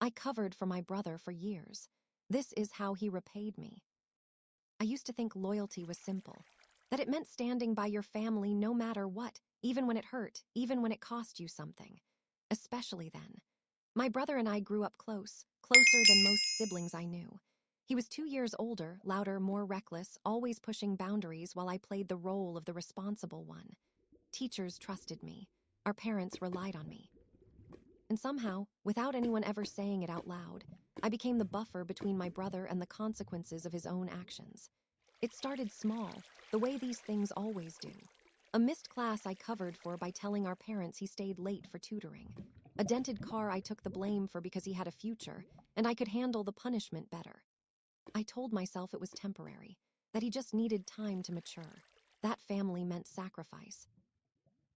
I covered for my brother for years. This is how he repaid me. I used to think loyalty was simple, that it meant standing by your family no matter what, even when it hurt, even when it cost you something. Especially then. My brother and I grew up close, closer than most siblings I knew. He was 2 years older, louder, more reckless, always pushing boundaries while I played the role of the responsible one. Teachers trusted me. Our parents relied on me. And somehow, without anyone ever saying it out loud, I became the buffer between my brother and the consequences of his own actions. It started small, the way these things always do. A missed class I covered for by telling our parents he stayed late for tutoring. A dented car I took the blame for because he had a future, and I could handle the punishment better. I told myself it was temporary, that he just needed time to mature. That family meant sacrifice.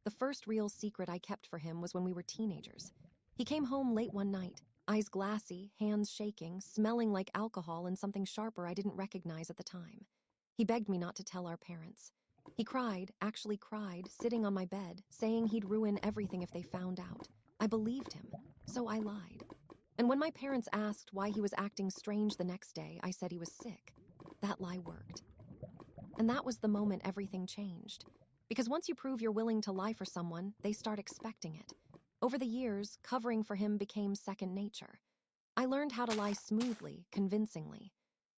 The first real secret I kept for him was when we were teenagers. He came home late one night, eyes glassy, hands shaking, smelling like alcohol and something sharper I didn't recognize at the time. He begged me not to tell our parents. He cried, actually cried, sitting on my bed, saying he'd ruin everything if they found out. I believed him, so I lied. And when my parents asked why he was acting strange the next day, I said he was sick. That lie worked. And that was the moment everything changed. Because once you prove you're willing to lie for someone, they start expecting it. Over the years, covering for him became second nature. I learned how to lie smoothly, convincingly.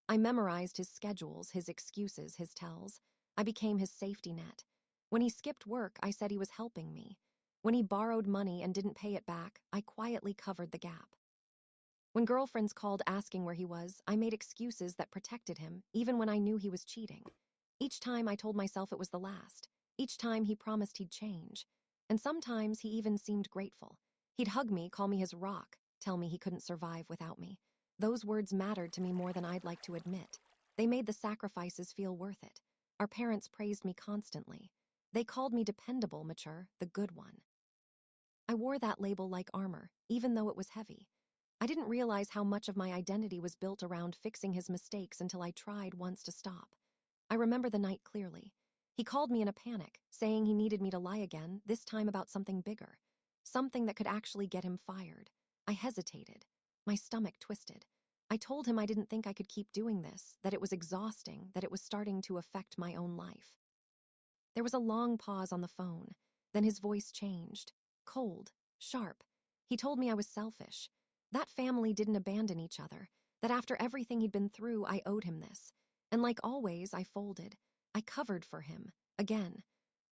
I memorized his schedules, his excuses, his tells. I became his safety net. When he skipped work, I said he was helping me. When he borrowed money and didn't pay it back, I quietly covered the gap. When girlfriends called asking where he was, I made excuses that protected him, even when I knew he was cheating. Each time I told myself it was the last. Each time he promised he'd change. And sometimes he even seemed grateful. He'd hug me, call me his rock, tell me he couldn't survive without me. Those words mattered to me more than I'd like to admit. They made the sacrifices feel worth it. Our parents praised me constantly. They called me dependable, mature, the good one. I wore that label like armor, even though it was heavy. I didn't realize how much of my identity was built around fixing his mistakes until I tried once to stop. I remember the night clearly. He called me in a panic, saying he needed me to lie again, this time about something bigger. Something that could actually get him fired. I hesitated. My stomach twisted. I told him I didn't think I could keep doing this, that it was exhausting, that it was starting to affect my own life. There was a long pause on the phone. Then his voice changed. Cold, sharp. He told me I was selfish. That family didn't abandon each other. That after everything he'd been through, I owed him this. And like always, I folded. I covered for him. Again.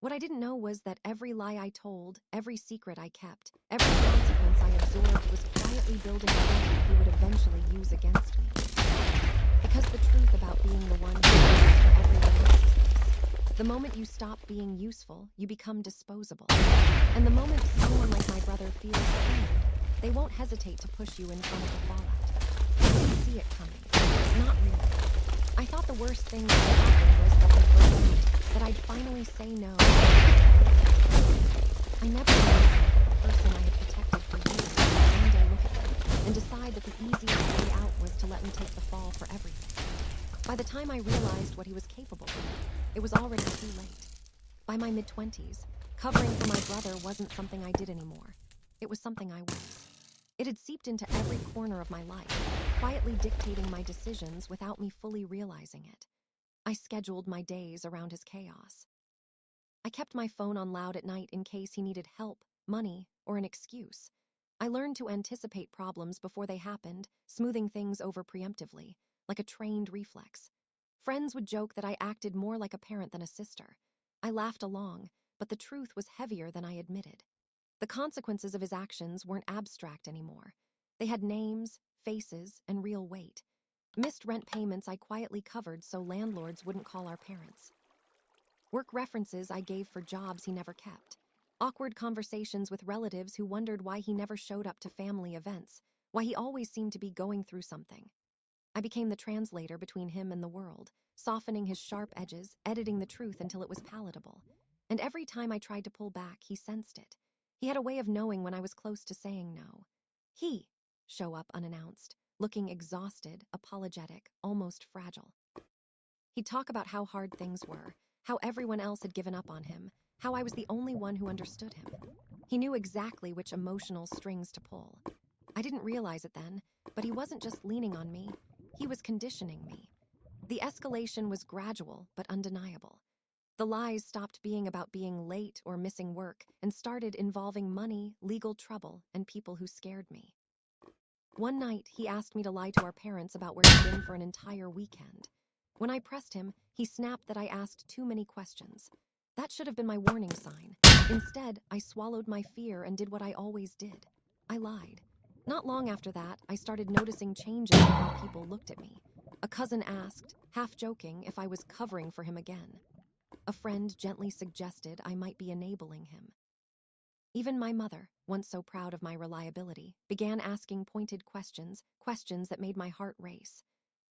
What I didn't know was that every lie I told, every secret I kept, every consequence I absorbed was quietly building a weapon he would eventually use against me. Because the truth about being the one who lives for everyone else is this. The moment you stop being useful, you become disposable. And the moment someone like my brother feels cornered, they won't hesitate to push you in front of the fallout. I didn't see it coming. Not really. I thought the worst thing that would happen was that I'd believed, that I'd finally say no. I never imagined that the person I had protected for years would one day look at me and decide that the easiest way out was to let me take the fall for everything. By the time I realized what he was capable of, it was already too late. By my mid-20s, covering for my brother wasn't something I did anymore. It was something I was. It had seeped into every corner of my life, quietly dictating my decisions without me fully realizing it. I scheduled my days around his chaos. I kept my phone on loud at night in case he needed help, money, or an excuse. I learned to anticipate problems before they happened, smoothing things over preemptively, like a trained reflex. Friends would joke that I acted more like a parent than a sister. I laughed along, but the truth was heavier than I admitted. The consequences of his actions weren't abstract anymore. They had names, faces, and real weight. Missed rent payments I quietly covered so landlords wouldn't call our parents. Work references I gave for jobs he never kept. Awkward conversations with relatives who wondered why he never showed up to family events, why he always seemed to be going through something. I became the translator between him and the world, softening his sharp edges, editing the truth until it was palatable. And every time I tried to pull back, he sensed it. He had a way of knowing when I was close to saying no. He'd show up unannounced, looking exhausted, apologetic, almost fragile. He'd talk about how hard things were, how everyone else had given up on him, how I was the only one who understood him. He knew exactly which emotional strings to pull. I didn't realize it then, but he wasn't just leaning on me, he was conditioning me. The escalation was gradual but undeniable. The lies stopped being about being late or missing work and started involving money, legal trouble, and people who scared me. One night, he asked me to lie to our parents about where he'd been for an entire weekend. When I pressed him, he snapped that I asked too many questions. That should have been my warning sign. Instead, I swallowed my fear and did what I always did. I lied. Not long after that, I started noticing changes in how people looked at me. A cousin asked, half joking, if I was covering for him again. A friend gently suggested I might be enabling him. Even my mother, once so proud of my reliability, began asking pointed questions, questions that made my heart race.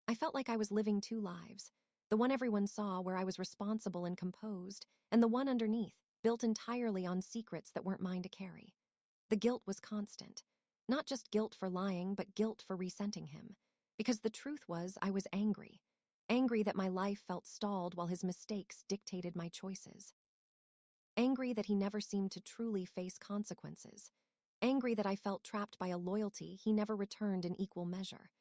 I felt like I was living two lives, the one everyone saw where I was responsible and composed, and the one underneath, built entirely on secrets that weren't mine to carry. The guilt was constant. Not just guilt for lying, but guilt for resenting him. Because the truth was, I was angry. Angry that my life felt stalled while his mistakes dictated my choices. Angry that he never seemed to truly face consequences. Angry that I felt trapped by a loyalty he never returned in equal measure.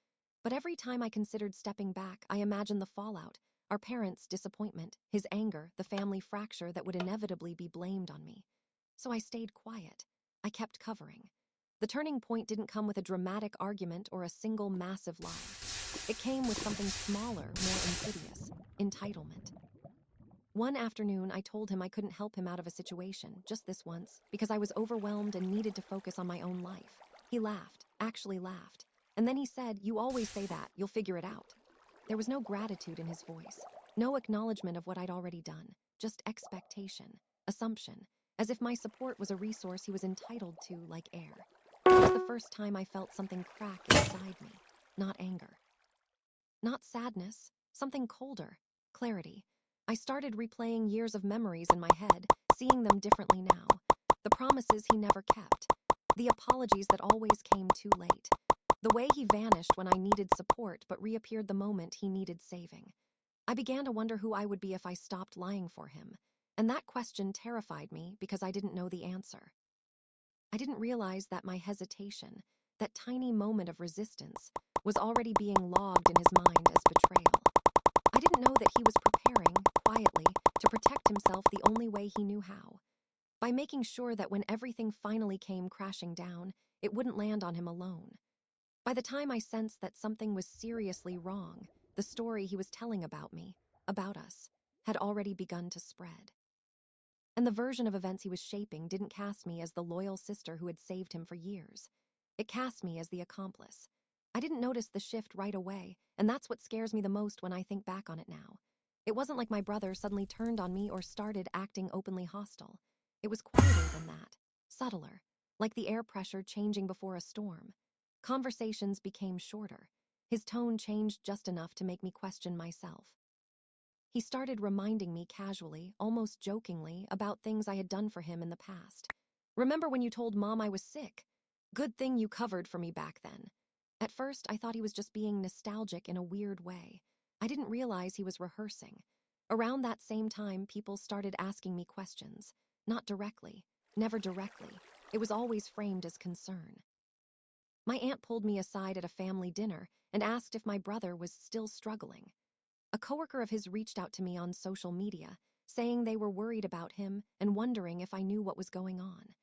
But every time I considered stepping back, I imagined the fallout, our parents' disappointment, his anger, the family fracture that would inevitably be blamed on me. So I stayed quiet. I kept covering. The turning point didn't come with a dramatic argument or a single massive lie. It came with something smaller, more insidious: entitlement. One afternoon, I told him I couldn't help him out of a situation, just this once, because I was overwhelmed and needed to focus on my own life. He laughed, actually laughed. And then he said, "You always say that, you'll figure it out." There was no gratitude in his voice, no acknowledgement of what I'd already done, just expectation, assumption, as if my support was a resource he was entitled to like air. It was the first time I felt something crack inside me, not anger. Not sadness, something colder, clarity. I started replaying years of memories in my head, seeing them differently now. The promises he never kept. The apologies that always came too late. The way he vanished when I needed support but reappeared the moment he needed saving. I began to wonder who I would be if I stopped lying for him. And that question terrified me because I didn't know the answer. I didn't realize that my hesitation, that tiny moment of resistance, was already being logged in his mind as betrayal. I didn't know that he was preparing, quietly, to protect himself the only way he knew how. By making sure that when everything finally came crashing down, it wouldn't land on him alone. By the time I sensed that something was seriously wrong, the story he was telling about me, about us, had already begun to spread. And the version of events he was shaping didn't cast me as the loyal sister who had saved him for years. It cast me as the accomplice. I didn't notice the shift right away, and that's what scares me the most when I think back on it now. It wasn't like my brother suddenly turned on me or started acting openly hostile. It was quieter than that, subtler, like the air pressure changing before a storm. Conversations became shorter. His tone changed just enough to make me question myself. He started reminding me casually, almost jokingly, about things I had done for him in the past. "Remember when you told Mom I was sick? Good thing you covered for me back then." At first, I thought he was just being nostalgic in a weird way. I didn't realize he was rehearsing. Around that same time, people started asking me questions. Not directly, never directly. It was always framed as concern. My aunt pulled me aside at a family dinner and asked if my brother was still struggling. A coworker of his reached out to me on social media, saying they were worried about him and wondering if I knew what was going on.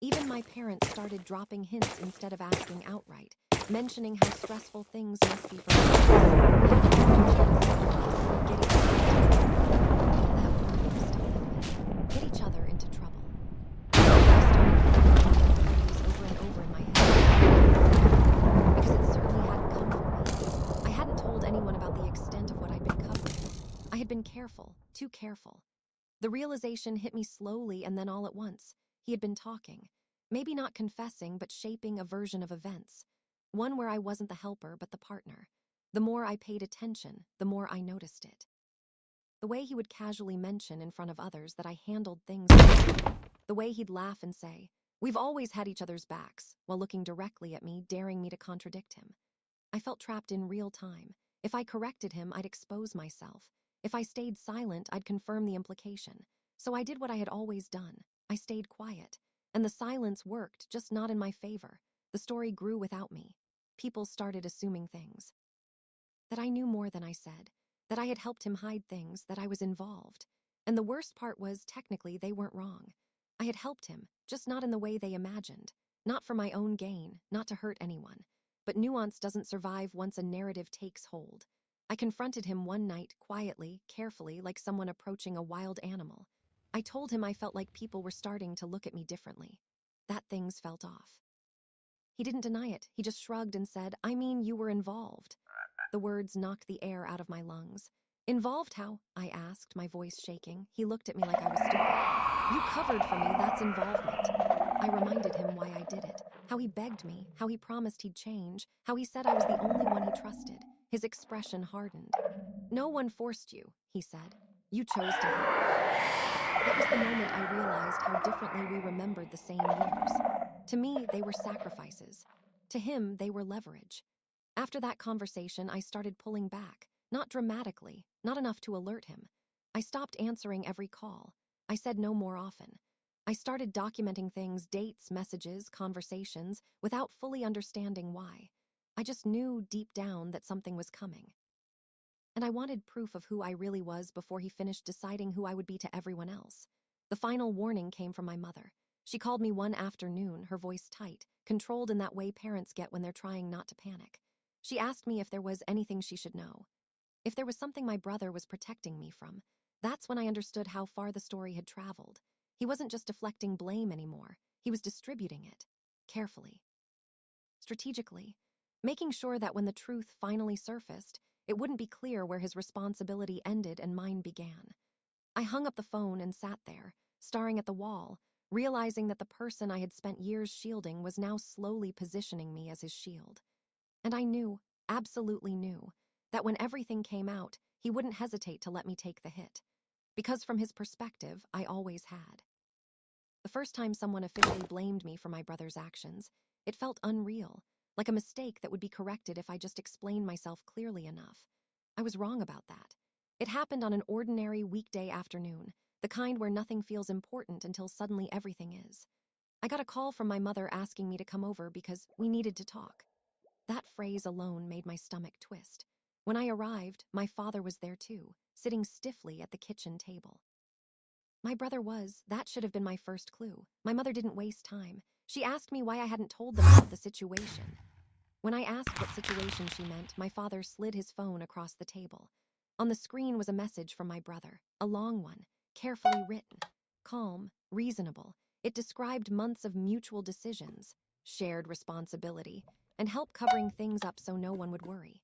Even my parents started dropping hints instead of asking outright, mentioning how stressful things must be for parents, how get each other into trouble. I started repeating that phrase over and over in my head because it certainly hadn't come from me. I hadn't told anyone about the extent of what I'd been covering. I had been careful, too careful. The realization hit me slowly and then all at once. He had been talking. Maybe not confessing, but shaping a version of events. One where I wasn't the helper, but the partner. The more I paid attention, the more I noticed it. The way he would casually mention in front of others that I handled things well. The way he'd laugh and say, "We've always had each other's backs," while looking directly at me, daring me to contradict him. I felt trapped in real time. If I corrected him, I'd expose myself. If I stayed silent, I'd confirm the implication. So I did what I had always done. I stayed quiet. And the silence worked, just not in my favor. The story grew without me. People started assuming things. That I knew more than I said, that I had helped him hide things, that I was involved. And the worst part was, technically, they weren't wrong. I had helped him, just not in the way they imagined. Not for my own gain, not to hurt anyone. But nuance doesn't survive once a narrative takes hold. I confronted him one night, quietly, carefully, like someone approaching a wild animal. I told him I felt like people were starting to look at me differently. That things felt off. He didn't deny it. He just shrugged and said, "I mean, you were involved." The words knocked the air out of my lungs. "Involved how?" I asked, my voice shaking. He looked at me like I was stupid. "You covered for me, that's involvement." I reminded him why I did it, how he begged me, how he promised he'd change, how he said I was the only one he trusted. His expression hardened. "No one forced you," he said. "You chose to help." That was the moment I realized how differently we remembered the same years. To me, they were sacrifices. To him, they were leverage. After that conversation, I started pulling back, not dramatically, not enough to alert him. I stopped answering every call. I said no more often. I started documenting things, dates, messages, conversations, without fully understanding why. I just knew deep down that something was coming. And I wanted proof of who I really was before he finished deciding who I would be to everyone else. The final warning came from my mother. She called me one afternoon, her voice tight, controlled in that way parents get when they're trying not to panic. She asked me if there was anything she should know. If there was something my brother was protecting me from. That's when I understood how far the story had traveled. He wasn't just deflecting blame anymore. He was distributing it. Carefully. Strategically. Making sure that when the truth finally surfaced, it wouldn't be clear where his responsibility ended and mine began. I hung up the phone and sat there, staring at the wall, realizing that the person I had spent years shielding was now slowly positioning me as his shield. And I knew, absolutely knew, that when everything came out, he wouldn't hesitate to let me take the hit. Because from his perspective, I always had. The first time someone officially blamed me for my brother's actions, it felt unreal, like a mistake that would be corrected if I just explained myself clearly enough. I was wrong about that. It happened on an ordinary weekday afternoon, the kind where nothing feels important until suddenly everything is. I got a call from my mother asking me to come over because we needed to talk. That phrase alone made my stomach twist. When I arrived, my father was there too, sitting stiffly at the kitchen table. My brother was. That should have been my first clue. My mother didn't waste time. She asked me why I hadn't told them about the situation. When I asked what situation she meant, my father slid his phone across the table. On the screen was a message from my brother, a long one, carefully written, calm, reasonable. It described months of mutual decisions, shared responsibility, and help covering things up so no one would worry.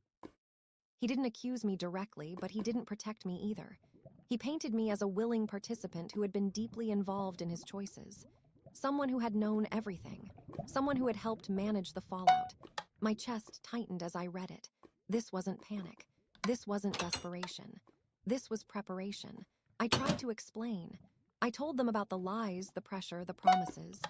He didn't accuse me directly, but he didn't protect me either. He painted me as a willing participant who had been deeply involved in his choices. Someone who had known everything. Someone who had helped manage the fallout. My chest tightened as I read it. This wasn't panic. This wasn't desperation. This was preparation. I tried to explain. I told them about the lies, the pressure, the promises.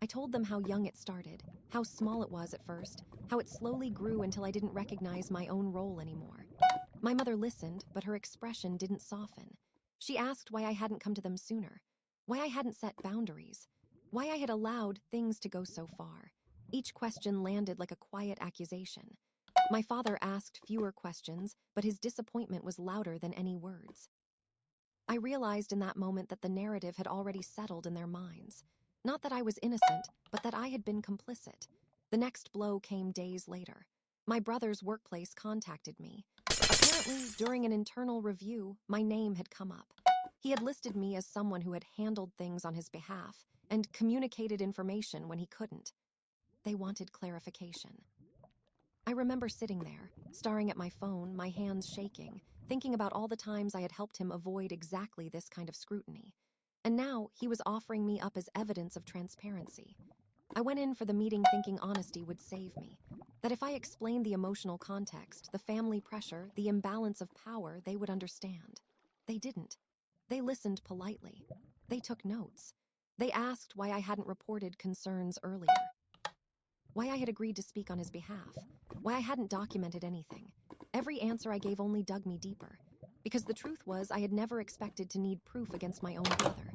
I told them how young it started, how small it was at first, how it slowly grew until I didn't recognize my own role anymore. My mother listened, but her expression didn't soften. She asked why I hadn't come to them sooner, why I hadn't set boundaries, why I had allowed things to go so far. Each question landed like a quiet accusation. My father asked fewer questions, but his disappointment was louder than any words. I realized in that moment that the narrative had already settled in their minds. Not that I was innocent, but that I had been complicit. The next blow came days later. My brother's workplace contacted me. Apparently, during an internal review, my name had come up. He had listed me as someone who had handled things on his behalf and communicated information when he couldn't. They wanted clarification. I remember sitting there, staring at my phone, my hands shaking, thinking about all the times I had helped him avoid exactly this kind of scrutiny. And now he was offering me up as evidence of transparency. I went in for the meeting thinking honesty would save me. That if I explained the emotional context, the family pressure, the imbalance of power, they would understand. They didn't. They listened politely. They took notes. They asked why I hadn't reported concerns earlier. Why I had agreed to speak on his behalf. Why I hadn't documented anything. Every answer I gave only dug me deeper. Because the truth was, I had never expected to need proof against my own brother.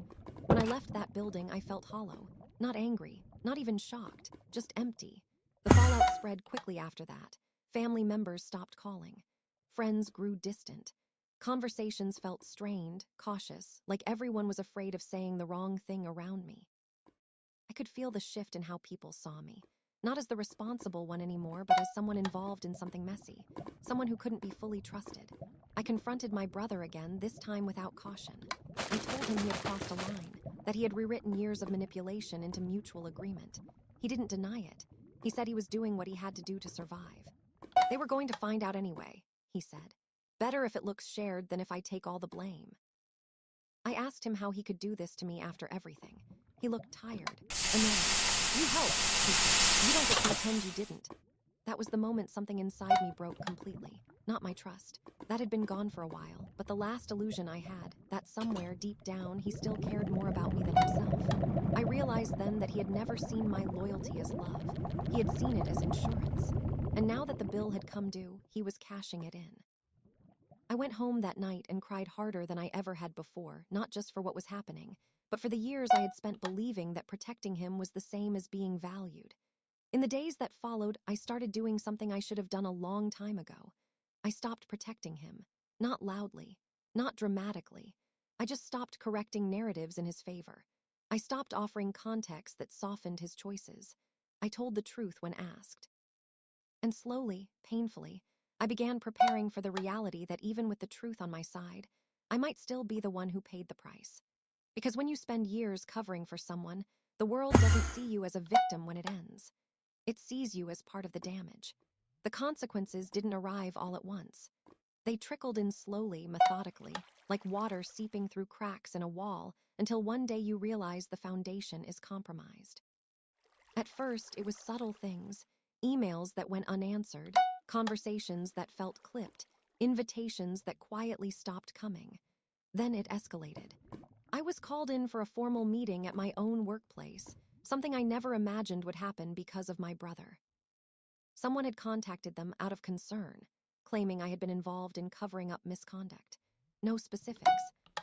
When I left that building, I felt hollow. Not angry, Not even shocked, just empty. The fallout spread quickly after that. Family members stopped calling. Friends grew distant. Conversations felt strained, cautious, like everyone was afraid of saying the wrong thing around me. I could feel the shift in how people saw me. Not as the responsible one anymore, but as someone involved in something messy. Someone who couldn't be fully trusted. I confronted my brother again, this time without caution. I told him he had crossed a line, that he had rewritten years of manipulation into mutual agreement. He didn't deny it. He said he was doing what he had to do to survive. They were going to find out anyway, he said. Better if it looks shared than if I take all the blame. I asked him how he could do this to me after everything. He looked tired, annoyed. You helped, he said. You don't get to pretend you didn't. That was the moment something inside me broke completely. Not my trust. That had been gone for a while, but the last illusion I had, that somewhere deep down he still cared more about me than himself. I realized then that he had never seen my loyalty as love. He had seen it as insurance. And now that the bill had come due, he was cashing it in. I went home that night and cried harder than I ever had before, not just for what was happening, but for the years I had spent believing that protecting him was the same as being valued. In the days that followed, I started doing something I should have done a long time ago. I stopped protecting him. Not loudly, not dramatically. I just stopped correcting narratives in his favor. I stopped offering context that softened his choices. I told the truth when asked. And slowly, painfully, I began preparing for the reality that even with the truth on my side, I might still be the one who paid the price. Because when you spend years covering for someone, the world doesn't see you as a victim when it ends. It sees you as part of the damage. The consequences didn't arrive all at once. They trickled in slowly, methodically, like water seeping through cracks in a wall until one day you realize the foundation is compromised. At first, it was subtle things, emails that went unanswered, conversations that felt clipped, invitations that quietly stopped coming. Then it escalated. I was called in for a formal meeting at my own workplace, something I never imagined would happen because of my brother. Someone had contacted them out of concern, claiming I had been involved in covering up misconduct. No specifics,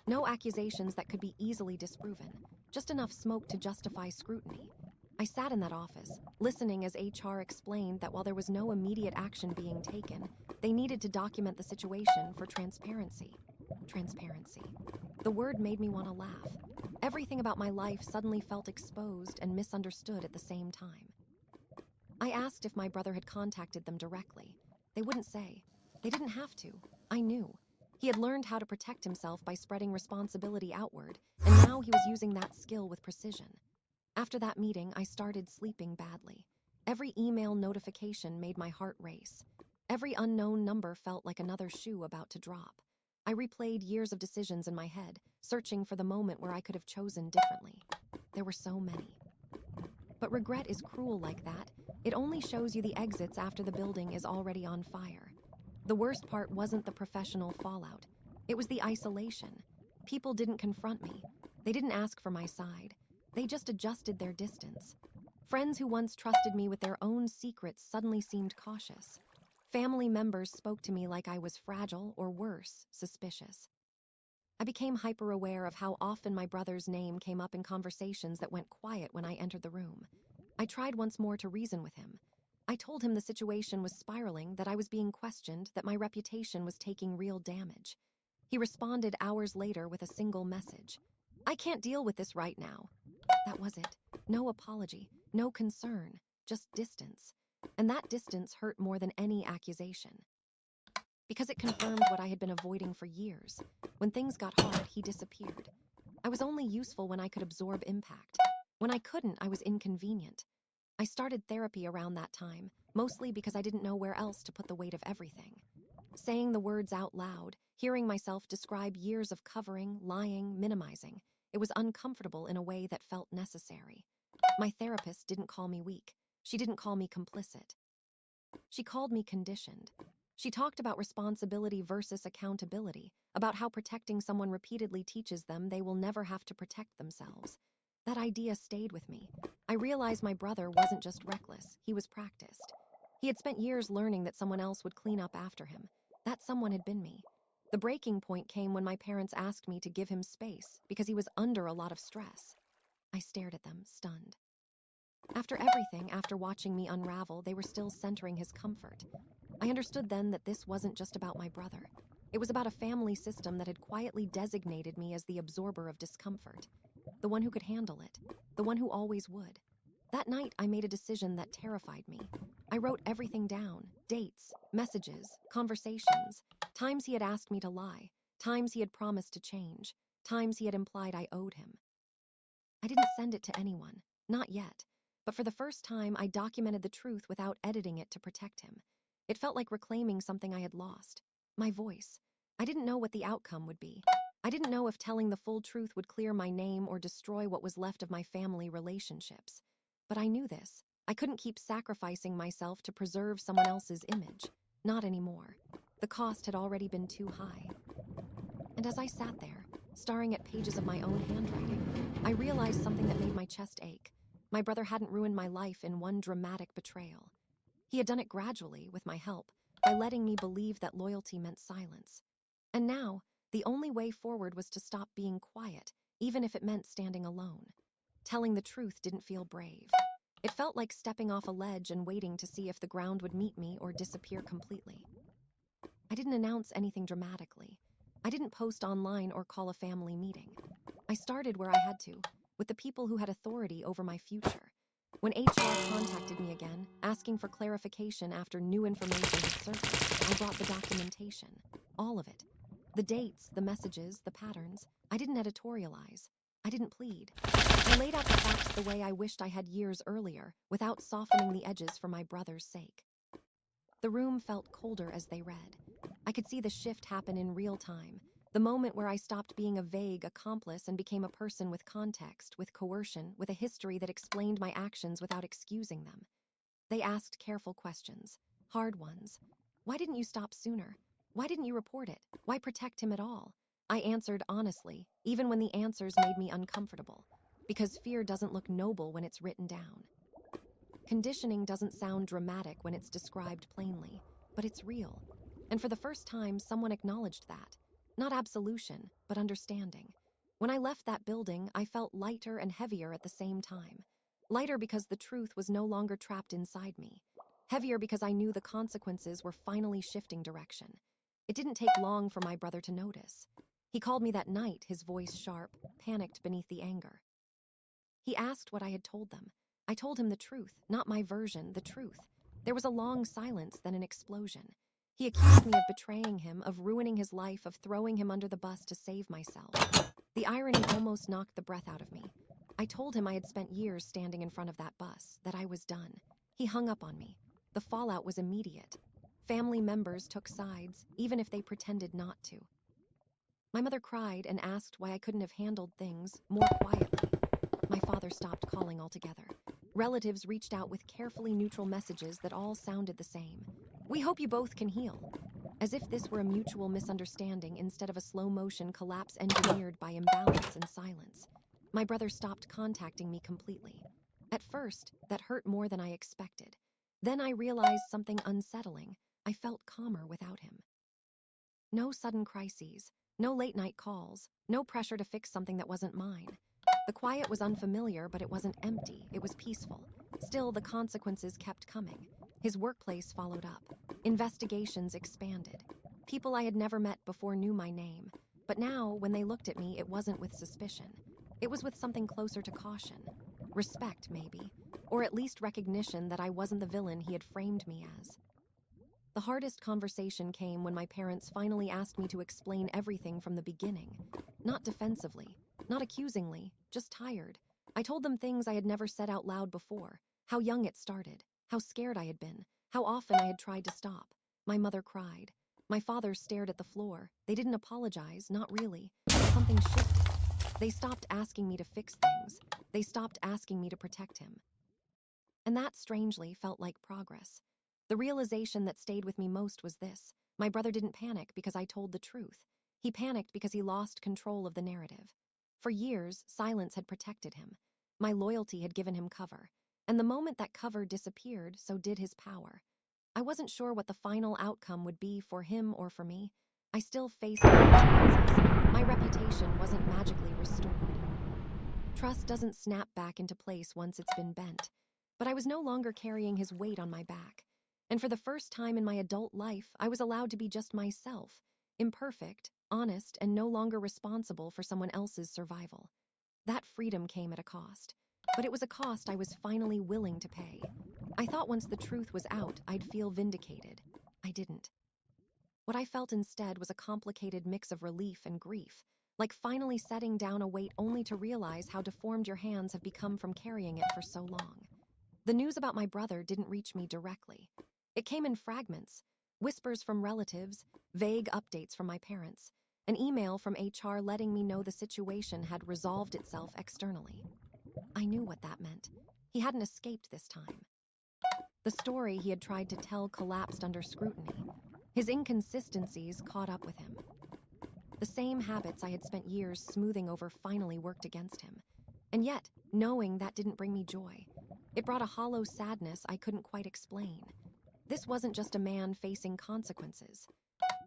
no accusations that could be easily disproven, just enough smoke to justify scrutiny. I sat in that office, listening as HR explained that while there was no immediate action being taken, they needed to document the situation for transparency. Transparency. The word made me want to laugh. Everything about my life suddenly felt exposed and misunderstood at the same time. I asked if my brother had contacted them directly. They wouldn't say. They didn't have to. I knew. He had learned how to protect himself by spreading responsibility outward, and now he was using that skill with precision. After that meeting, I started sleeping badly. Every email notification made my heart race. Every unknown number felt like another shoe about to drop. I replayed years of decisions in my head, searching for the moment where I could have chosen differently. There were so many. But regret is cruel like that. It only shows you the exits after the building is already on fire. The worst part wasn't the professional fallout. It was the isolation. People didn't confront me. They didn't ask for my side. They just adjusted their distance. Friends who once trusted me with their own secrets suddenly seemed cautious. Family members spoke to me like I was fragile or worse, suspicious. I became hyper-aware of how often my brother's name came up in conversations that went quiet when I entered the room. I tried once more to reason with him. I told him the situation was spiraling, that I was being questioned, that my reputation was taking real damage. He responded hours later with a single message. I can't deal with this right now. That was it. No apology, no concern, just distance. And that distance hurt more than any accusation. Because it confirmed what I had been avoiding for years. When things got hard, he disappeared. I was only useful when I could absorb impact. When I couldn't, I was inconvenient. I started therapy around that time, mostly because I didn't know where else to put the weight of everything. Saying the words out loud, hearing myself describe years of covering, lying, minimizing, it was uncomfortable in a way that felt necessary. My therapist didn't call me weak. She didn't call me complicit. She called me conditioned. She talked about responsibility versus accountability, about how protecting someone repeatedly teaches them they will never have to protect themselves. That idea stayed with me. I realized my brother wasn't just reckless, he was practiced. He had spent years learning that someone else would clean up after him. That someone had been me. The breaking point came when my parents asked me to give him space because he was under a lot of stress. I stared at them, stunned. After everything, after watching me unravel, they were still centering his comfort. I understood then that this wasn't just about my brother. It was about a family system that had quietly designated me as the absorber of discomfort, the one who could handle it, the one who always would. That night, I made a decision that terrified me. I wrote everything down: dates, messages, conversations, times he had asked me to lie, times he had promised to change, times he had implied I owed him. I didn't send it to anyone, not yet, but for the first time, I documented the truth without editing it to protect him. It felt like reclaiming something I had lost: my voice. I didn't know what the outcome would be. I didn't know if telling the full truth would clear my name or destroy what was left of my family relationships. But I knew this. I couldn't keep sacrificing myself to preserve someone else's image. Not anymore. The cost had already been too high. And as I sat there, staring at pages of my own handwriting, I realized something that made my chest ache. My brother hadn't ruined my life in one dramatic betrayal. He had done it gradually, with my help, by letting me believe that loyalty meant silence. And now, the only way forward was to stop being quiet, even if it meant standing alone. Telling the truth didn't feel brave. It felt like stepping off a ledge and waiting to see if the ground would meet me or disappear completely. I didn't announce anything dramatically. I didn't post online or call a family meeting. I started where I had to, with the people who had authority over my future. When HR contacted me again, asking for clarification after new information had surfaced, I brought the documentation. All of it. The dates, the messages, the patterns. I didn't editorialize. I didn't plead. I laid out the facts the way I wished I had years earlier, without softening the edges for my brother's sake. The room felt colder as they read. I could see the shift happen in real time, the moment where I stopped being a vague accomplice and became a person with context, with coercion, with a history that explained my actions without excusing them. They asked careful questions, hard ones. Why didn't you stop sooner? Why didn't you report it? Why protect him at all? I answered honestly, even when the answers made me uncomfortable, because fear doesn't look noble when it's written down. Conditioning doesn't sound dramatic when it's described plainly, but it's real. And for the first time, someone acknowledged that. Not absolution, but understanding. When I left that building, I felt lighter and heavier at the same time. Lighter because the truth was no longer trapped inside me. Heavier because I knew the consequences were finally shifting direction. It didn't take long for my brother to notice. He called me that night, his voice sharp, panicked beneath the anger. He asked what I had told them. I told him the truth, not my version, the truth. There was a long silence, then an explosion. He accused me of betraying him, of ruining his life, of throwing him under the bus to save myself. The irony almost knocked the breath out of me. I told him I had spent years standing in front of that bus, that I was done. He hung up on me. The fallout was immediate. Family members took sides, even if they pretended not to. My mother cried and asked why I couldn't have handled things more quietly. My father stopped calling altogether. Relatives reached out with carefully neutral messages that all sounded the same. We hope you both can heal. As if this were a mutual misunderstanding instead of a slow-motion collapse engineered by imbalance and silence. My brother stopped contacting me completely. At first, that hurt more than I expected. Then I realized something unsettling. I felt calmer without him. No sudden crises, no late-night calls, no pressure to fix something that wasn't mine. The quiet was unfamiliar, but it wasn't empty. It was peaceful. Still, the consequences kept coming. His workplace followed up. Investigations expanded. People I had never met before knew my name. But now, when they looked at me, it wasn't with suspicion. It was with something closer to caution. Respect, maybe. Or at least recognition that I wasn't the villain he had framed me as. The hardest conversation came when my parents finally asked me to explain everything from the beginning. Not defensively, not accusingly, just tired. I told them things I had never said out loud before. How young it started, how scared I had been, how often I had tried to stop. My mother cried. My father stared at the floor. They didn't apologize, not really. Something shifted. They stopped asking me to fix things. They stopped asking me to protect him. And that, strangely, felt like progress. The realization that stayed with me most was this: my brother didn't panic because I told the truth. He panicked because he lost control of the narrative. For years, silence had protected him. My loyalty had given him cover. And the moment that cover disappeared, so did his power. I wasn't sure what the final outcome would be for him or for me. I still faced consequences. My reputation wasn't magically restored. Trust doesn't snap back into place once it's been bent. But I was no longer carrying his weight on my back. And for the first time in my adult life, I was allowed to be just myself, imperfect, honest, and no longer responsible for someone else's survival. That freedom came at a cost, but it was a cost I was finally willing to pay. I thought once the truth was out, I'd feel vindicated. I didn't. What I felt instead was a complicated mix of relief and grief, like finally setting down a weight only to realize how deformed your hands have become from carrying it for so long. The news about my brother didn't reach me directly. It came in fragments, whispers from relatives, vague updates from my parents, an email from HR letting me know the situation had resolved itself externally. I knew what that meant. He hadn't escaped this time. The story he had tried to tell collapsed under scrutiny. His inconsistencies caught up with him. The same habits I had spent years smoothing over finally worked against him. And yet, knowing that didn't bring me joy. It brought a hollow sadness I couldn't quite explain. This wasn't just a man facing consequences.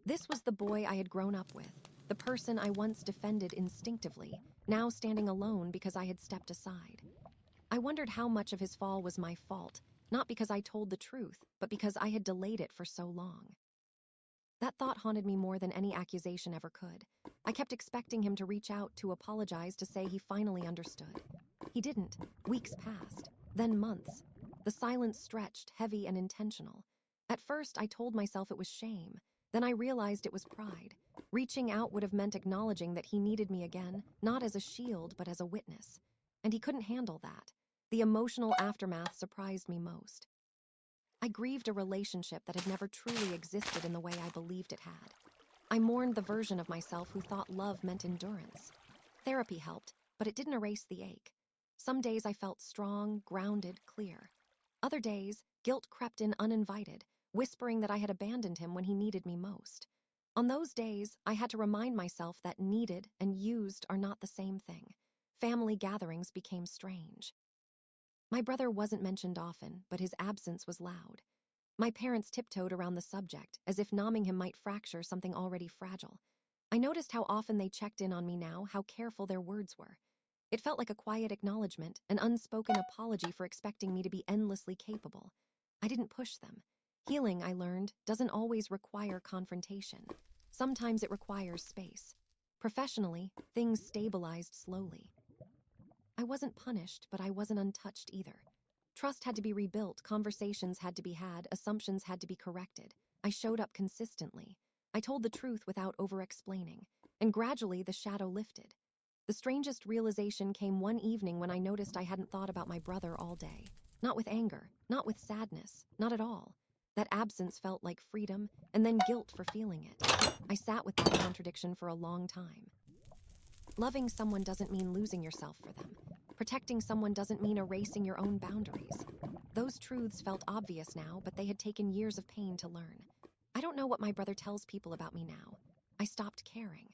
This was the boy I had grown up with, the person I once defended instinctively, now standing alone because I had stepped aside. I wondered how much of his fall was my fault, not because I told the truth, but because I had delayed it for so long. That thought haunted me more than any accusation ever could. I kept expecting him to reach out, to apologize, to say he finally understood. He didn't. Weeks passed, then months. The silence stretched, heavy and intentional. At first, I told myself it was shame. Then I realized it was pride. Reaching out would have meant acknowledging that he needed me again, not as a shield, but as a witness. And he couldn't handle that. The emotional aftermath surprised me most. I grieved a relationship that had never truly existed in the way I believed it had. I mourned the version of myself who thought love meant endurance. Therapy helped, but it didn't erase the ache. Some days I felt strong, grounded, clear. Other days, guilt crept in uninvited, whispering that I had abandoned him when he needed me most. On those days, I had to remind myself that needed and used are not the same thing. Family gatherings became strange. My brother wasn't mentioned often, but his absence was loud. My parents tiptoed around the subject, as if nomming him might fracture something already fragile. I noticed how often they checked in on me now, how careful their words were. It felt like a quiet acknowledgement, an unspoken apology for expecting me to be endlessly capable. I didn't push them. Healing, I learned, doesn't always require confrontation. Sometimes it requires space. Professionally, things stabilized slowly. I wasn't punished, but I wasn't untouched either. Trust had to be rebuilt, conversations had to be had, assumptions had to be corrected. I showed up consistently. I told the truth without over-explaining, and gradually the shadow lifted. The strangest realization came one evening when I noticed I hadn't thought about my brother all day. Not with anger, not with sadness, not at all. That absence felt like freedom, and then guilt for feeling it. I sat with that contradiction for a long time. Loving someone doesn't mean losing yourself for them. Protecting someone doesn't mean erasing your own boundaries. Those truths felt obvious now, but they had taken years of pain to learn. I don't know what my brother tells people about me now. I stopped caring.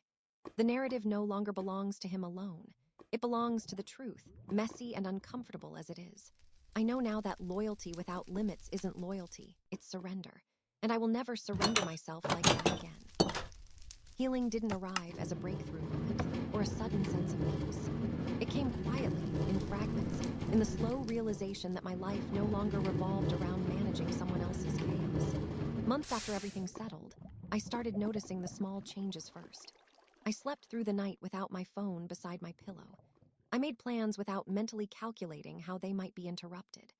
The narrative no longer belongs to him alone. It belongs to the truth, messy and uncomfortable as it is. I know now that loyalty without limits isn't loyalty, it's surrender. And I will never surrender myself like that again. Healing didn't arrive as a breakthrough moment or a sudden sense of peace. It came quietly, in fragments, in the slow realization that my life no longer revolved around managing someone else's chaos. Months after everything settled, I started noticing the small changes first. I slept through the night without my phone beside my pillow. I made plans without mentally calculating how they might be interrupted.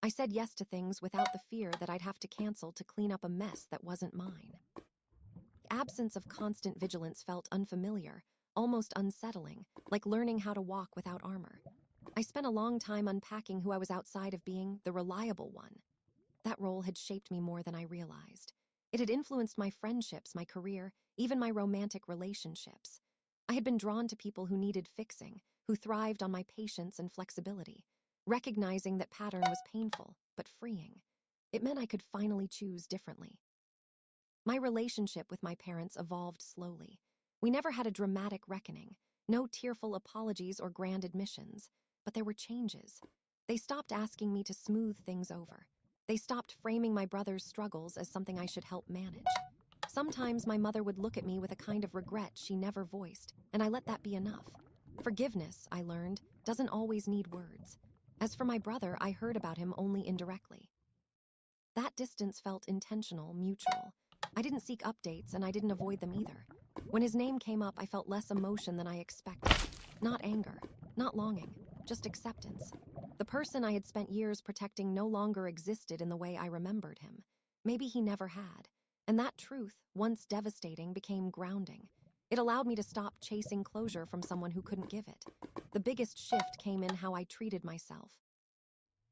I said yes to things without the fear that I'd have to cancel to clean up a mess that wasn't mine. The absence of constant vigilance felt unfamiliar, almost unsettling, like learning how to walk without armor. I spent a long time unpacking who I was outside of being the reliable one. That role had shaped me more than I realized. It had influenced my friendships, my career, even my romantic relationships. I had been drawn to people who needed fixing, who thrived on my patience and flexibility. Recognizing that pattern was painful, but freeing. It meant I could finally choose differently. My relationship with my parents evolved slowly. We never had a dramatic reckoning, no tearful apologies or grand admissions, but there were changes. They stopped asking me to smooth things over. They stopped framing my brother's struggles as something I should help manage. Sometimes my mother would look at me with a kind of regret she never voiced, and I let that be enough. Forgiveness, I learned, doesn't always need words. As for my brother, I heard about him only indirectly. That distance felt intentional, mutual. I didn't seek updates, and I didn't avoid them either. When his name came up, I felt less emotion than I expected. Not anger, not longing, just acceptance. The person I had spent years protecting no longer existed in the way I remembered him. Maybe he never had. And that truth, once devastating, became grounding. It allowed me to stop chasing closure from someone who couldn't give it. The biggest shift came in how I treated myself.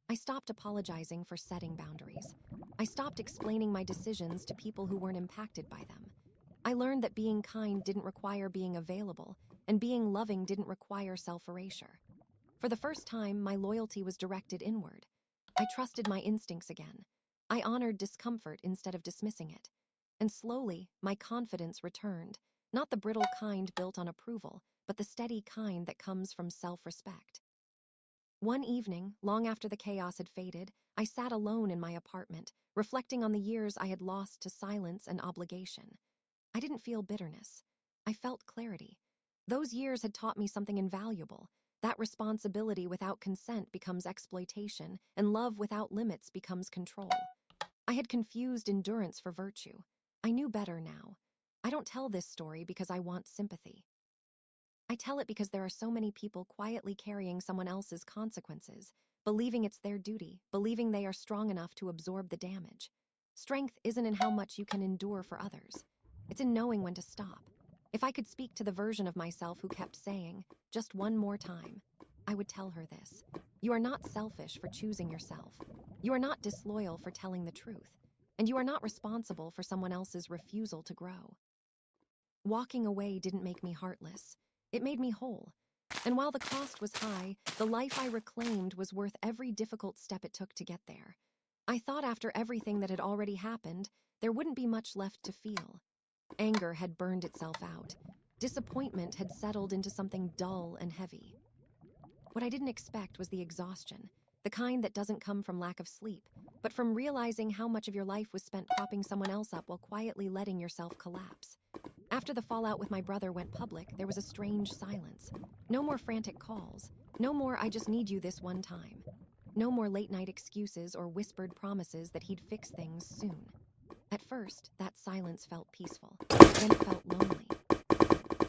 I stopped apologizing for setting boundaries. I stopped explaining my decisions to people who weren't impacted by them. I learned that being kind didn't require being available, and being loving didn't require self-erasure. For the first time, my loyalty was directed inward. I trusted my instincts again. I honored discomfort instead of dismissing it. And slowly, my confidence returned, not the brittle kind built on approval, but the steady kind that comes from self-respect. One evening, long after the chaos had faded, I sat alone in my apartment, reflecting on the years I had lost to silence and obligation. I didn't feel bitterness. I felt clarity. Those years had taught me something invaluable. That responsibility without consent becomes exploitation, and love without limits becomes control. I had confused endurance for virtue. I knew better now. I don't tell this story because I want sympathy. I tell it because there are so many people quietly carrying someone else's consequences, believing it's their duty, believing they are strong enough to absorb the damage. Strength isn't in how much you can endure for others. It's in knowing when to stop. If I could speak to the version of myself who kept saying, just one more time, I would tell her this. You are not selfish for choosing yourself. You are not disloyal for telling the truth. And you are not responsible for someone else's refusal to grow. Walking away didn't make me heartless. It made me whole. And while the cost was high, the life I reclaimed was worth every difficult step it took to get there. I thought after everything that had already happened, there wouldn't be much left to feel. Anger had burned itself out. Disappointment had settled into something dull and heavy. What I didn't expect was the exhaustion, the kind that doesn't come from lack of sleep, but from realizing how much of your life was spent propping someone else up while quietly letting yourself collapse. After the fallout with my brother went public, there was a strange silence. No more frantic calls. No more "I just need you this one time." No more late-night excuses or whispered promises that he'd fix things soon. At first, that silence felt peaceful. Then it felt lonely.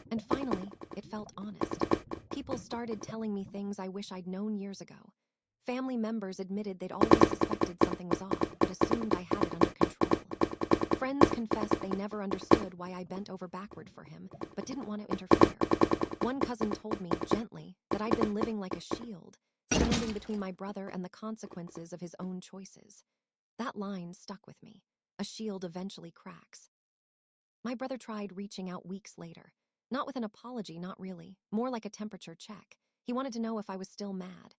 And finally, it felt honest. People started telling me things I wish I'd known years ago. Family members admitted they'd always suspected something was off, but assumed I had it under control. Friends confessed they never understood why I bent over backward for him, but didn't want to interfere. One cousin told me, gently, that I'd been living like a shield, standing between my brother and the consequences of his own choices. That line stuck with me. A shield eventually cracks. My brother tried reaching out weeks later. Not with an apology, not really. More like a temperature check. He wanted to know if I was still mad.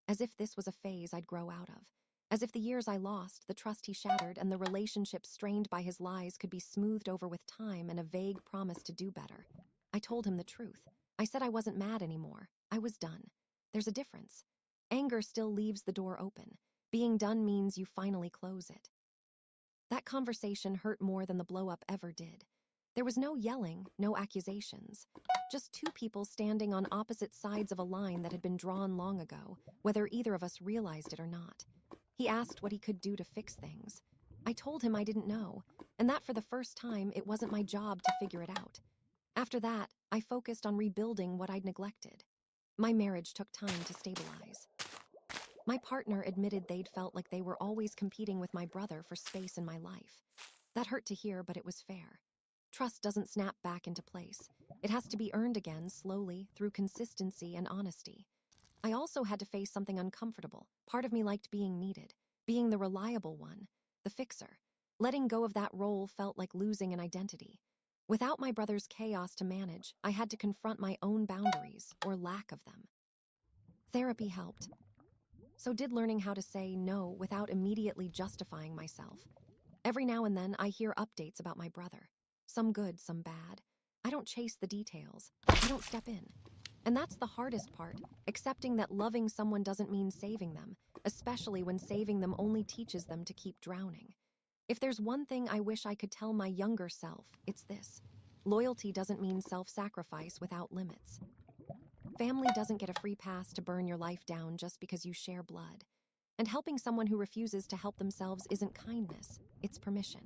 As if this was a phase I'd grow out of. As if the years I lost, the trust he shattered, and the relationships strained by his lies could be smoothed over with time and a vague promise to do better. I told him the truth. I said I wasn't mad anymore. I was done. There's a difference. Anger still leaves the door open. Being done means you finally close it. That conversation hurt more than the blow-up ever did. There was no yelling, no accusations. Just two people standing on opposite sides of a line that had been drawn long ago, whether either of us realized it or not. He asked what he could do to fix things. I told him I didn't know, and that for the first time it wasn't my job to figure it out. After that, I focused on rebuilding what I'd neglected. My marriage took time to stabilize. My partner admitted they'd felt like they were always competing with my brother for space in my life. That hurt to hear, but it was fair. Trust doesn't snap back into place. It has to be earned again, slowly, through consistency and honesty. I also had to face something uncomfortable. Part of me liked being needed, being the reliable one, the fixer. Letting go of that role felt like losing an identity. Without my brother's chaos to manage, I had to confront my own boundaries, or lack of them. Therapy helped. So did learning how to say no without immediately justifying myself. Every now and then I hear updates about my brother. Some good, some bad. I don't chase the details. I don't step in. And that's the hardest part, accepting that loving someone doesn't mean saving them, especially when saving them only teaches them to keep drowning. If there's one thing I wish I could tell my younger self, it's this. Loyalty doesn't mean self-sacrifice without limits. Family doesn't get a free pass to burn your life down just because you share blood. And helping someone who refuses to help themselves isn't kindness, it's permission.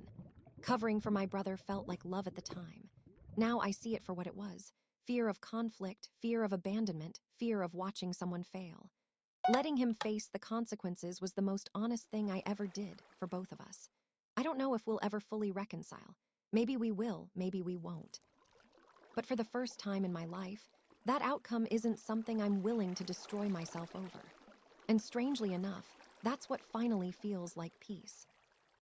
Covering for my brother felt like love at the time. Now I see it for what it was: fear of conflict, fear of abandonment, fear of watching someone fail. Letting him face the consequences was the most honest thing I ever did for both of us. I don't know if we'll ever fully reconcile. Maybe we will, maybe we won't. But for the first time in my life, that outcome isn't something I'm willing to destroy myself over. And strangely enough, that's what finally feels like peace.